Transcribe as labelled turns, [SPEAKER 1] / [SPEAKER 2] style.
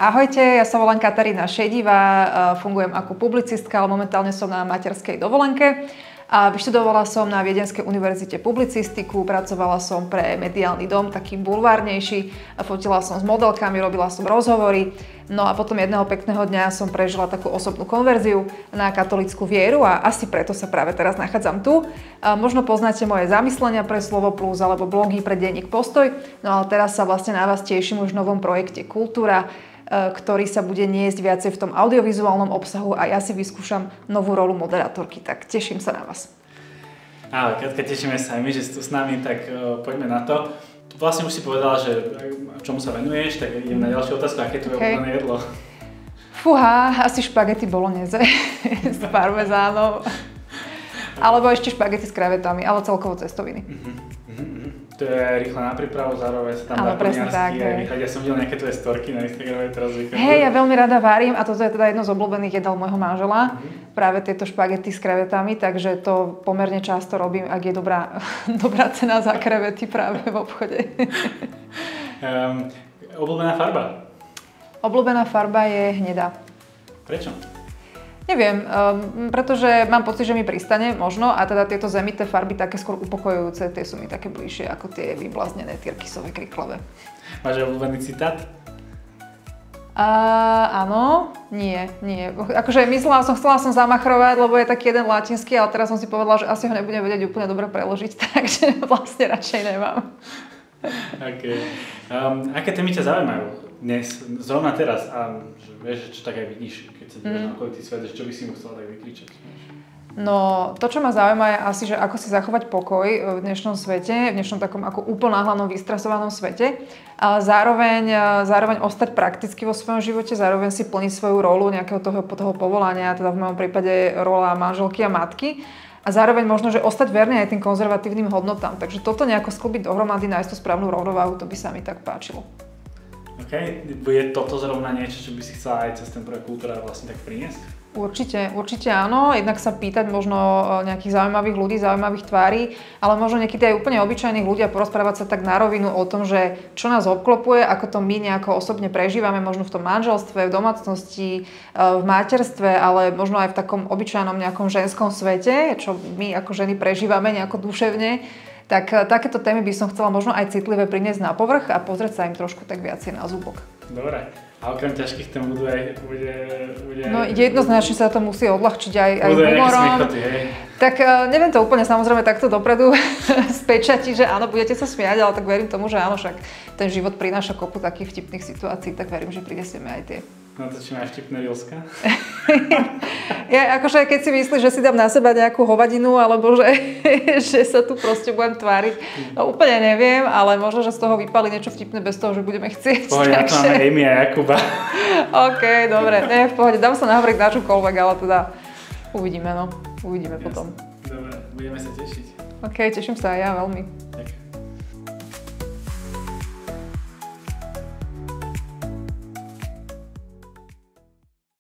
[SPEAKER 1] Ahojte, ja sa volám Katarína Šedivá, fungujem ako publicistka, ale momentálne som na materskej dovolenke. A vyštudovala som na Viedenskej univerzite publicistiku, pracovala som pre mediálny dom, taký bulvárnejší, fotila som s modelkami, robila som rozhovory. No a potom jedného pekného dňa som prežila takú osobnú konverziu na katolícku vieru a asi preto sa práve teraz nachádzam tu. Možno poznáte moje zamyslenia pre Slovo Plus alebo blogy pre denník Postoj, no ale teraz sa vlastne na vás teším už v novom projekte Kultúra, ktorý sa bude niesť viacej v tom audiovizuálnom obsahu a ja si vyskúšam novú rolu moderátorky, tak teším sa na vás.
[SPEAKER 2] Áno, Katka, tešíme sa aj my, že si tu s nami, tak poďme na to. Vlastne už si povedala, že čomu sa venuješ, tak idem na ďalšiu otázku, aké je tvoje obľúbené jedlo?
[SPEAKER 1] Fúha, asi špagety bolognese s parmezánom, alebo ešte špagety s krevetami, ale celkovo cestoviny.
[SPEAKER 2] To je rýchla na prípravu, zároveň sa tam dá kulinársky aj vychať. Ja som videl nejaké tvoje storky na Instagrame teraz víkendu.
[SPEAKER 1] Hej, ja veľmi rada varím a toto je teda jedno z obľúbených jedál môjho manžela. Práve tieto špagety s krevetami, takže to pomerne často robím, ak je dobrá cena za krevety práve v obchode.
[SPEAKER 2] Obľúbená farba?
[SPEAKER 1] Obľúbená farba je hnedá.
[SPEAKER 2] Prečo?
[SPEAKER 1] Neviem, pretože mám pocit, že mi pristane možno a teda tieto zemité farby také skôr upokojujúce, tie sú mi také bližšie ako tie vybláznené tyrkysové kriklavé.
[SPEAKER 2] Máš obľúbený citát?
[SPEAKER 1] Áno, nie. Akože chcela som zamachrovať, lebo je taký jeden latinský, ale teraz som si povedala, že asi ho nebudem vedieť úplne dobre preložiť, takže vlastne radšej nemám.
[SPEAKER 2] Okay. Aké témy ťa zaujímajú dnes, zrovna teraz a vieš, čo tak aj vidíš, keď sa dívaš na okolitý svet, čo by si mu chcela tak vykričať?
[SPEAKER 1] No, to, čo ma zaujíma je asi, že ako si zachovať pokoj v dnešnom svete, v dnešnom takom ako úplnáhlanom, vystresovanom svete, ale zároveň ostať prakticky vo svojom živote, zároveň si plniť svoju rolu nejakého toho povolania, teda v mojom prípade rola manželky a matky. A zároveň možno, že ostať verný aj tým konzervatívnym hodnotám. Takže toto nejako sklbiť dohromady, nájsť tú správnu rovnováhu, to by sa mi tak páčilo. OK.
[SPEAKER 2] Bude toto zrovna niečo, čo by si chcela aj cez ten projekt Kultúra vlastne tak priniesť?
[SPEAKER 1] Určite áno. Jednak sa pýtať možno nejakých zaujímavých ľudí, zaujímavých tvári, ale možno niekedy aj úplne obyčajných ľudí a porozprávať sa tak na rovinu o tom, že čo nás obklopuje, ako to my nejako osobne prežívame, možno v tom manželstve, v domácnosti, v materstve, ale možno aj v takom obyčajnom nejakom ženskom svete, čo my ako ženy prežívame nejako duševne. Tak takéto témy by som chcela možno aj citlivé priniesť na povrch a pozrieť sa im trošku tak viacej na zúbok.
[SPEAKER 2] Dobre. A okrem ťažkých tém bude
[SPEAKER 1] No jednoznačne sa to musí odľahčiť aj
[SPEAKER 2] humorom.
[SPEAKER 1] Smichoty, hej? Tak neviem to úplne samozrejme takto dopredu spečatiť, že áno, budete sa smiať, ale tak verím tomu, že áno, však ten život prináša kopu takých vtipných situácií, tak verím, že prinesieme aj tie.
[SPEAKER 2] Natočíme aj vtipné reelska?
[SPEAKER 1] Ja akože keď si myslíš, že si dám na seba nejakú hovadinu, alebo že sa tu proste budem tváriť, no úplne neviem, ale možno, že z toho vypáli niečo vtipné bez toho, že budeme chcieť.
[SPEAKER 2] Pohode, na to máme Amy a Jakuba.
[SPEAKER 1] OK, dobre, v pohode, dám sa nahovoriť na čokoľvek, ale teda uvidíme potom.
[SPEAKER 2] Dobre, budeme sa tešiť.
[SPEAKER 1] OK, teším sa aj ja veľmi.
[SPEAKER 2] Tak.